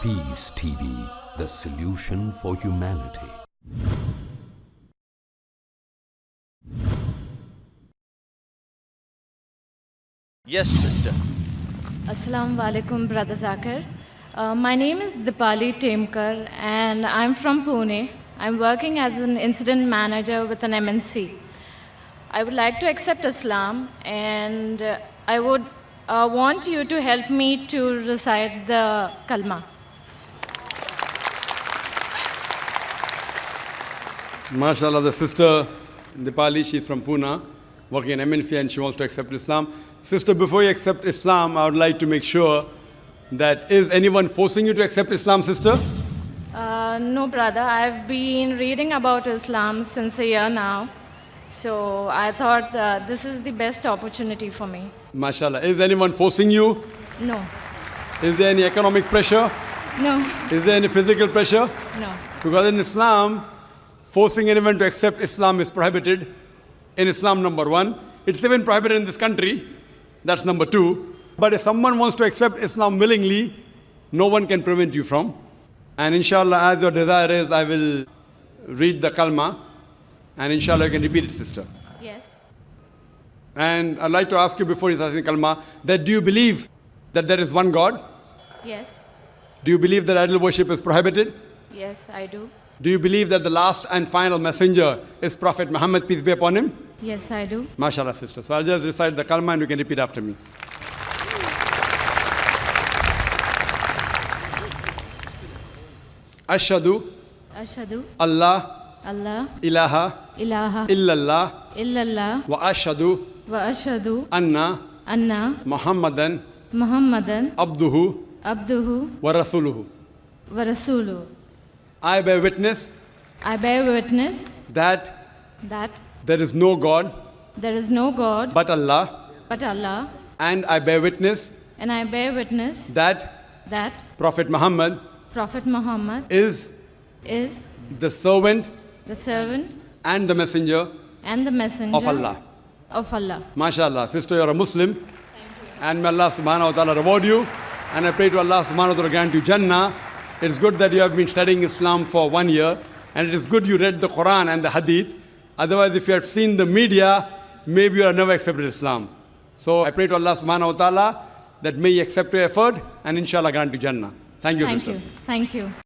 Peace TV, the solution for humanity. Yes, sister. Assalamu alaikum, Brother Zakir. My name is Deepali and I'm from Pune. I'm working as an incident manager with an MNC. I would like to accept Islam, and I would want you to help me to recite the kalma. MashaAllah, the sister Deepali, she's from Pune, working in MNC, and she wants to accept Islam. Sister, before you accept Islam, I would like to make sure that is anyone forcing you to accept Islam, sister? No, brother. I've been reading about Islam since a year now. So I thought this is the best opportunity for me. MashaAllah. Is anyone forcing you? No. Is there any economic pressure? No. Is there any physical pressure? No. Because in Islam, forcing anyone to accept Islam is prohibited. In Islam, number one. It's even prohibited in this country. That's number two. But if someone wants to accept Islam willingly, no one can prevent you from. And inshallah, as your desire is, I will read the kalma. And inshallah, you can repeat it, sister. Yes. And I'd like to ask you before you start the kalma, that do you believe that there is one God? Yes. Do you believe that idol worship is prohibited? Yes, I do. Do you believe that the last and final messenger is Prophet Muhammad, peace be upon him? Yes, I do. MashaAllah, sister. So I'll just recite the kalma and you can repeat after me. Ashhadu Ashhadu Allah Allah ilaha ilaha illallah illallah wa ashhadu wa ashhadu anna anna Muhammadan Muhammadan abduhu abduhu wa rasuluhu. wa rasuluhu. I bear witness I bear witness that that there is no God there is no God but Allah, but Allah, and I bear witness and I bear witness that that Prophet Muhammad Prophet Muhammad is is the servant the servant and the messenger and the messenger of Allah. Of Allah. MashaAllah, sister, you're a Muslim. And may Allah subhanahu wa ta'ala reward you. And I pray to Allah subhanahu wa ta'ala grant you Jannah. It's good that you have been studying Islam for 1 year. And it is good you read the Quran and the Hadith. Otherwise, if you had seen the media, maybe you would have never accepted Islam. So I pray to Allah subhanahu wa ta'ala that may He accept your effort and inshallah grant you Jannah. Thank you, sister. Thank you.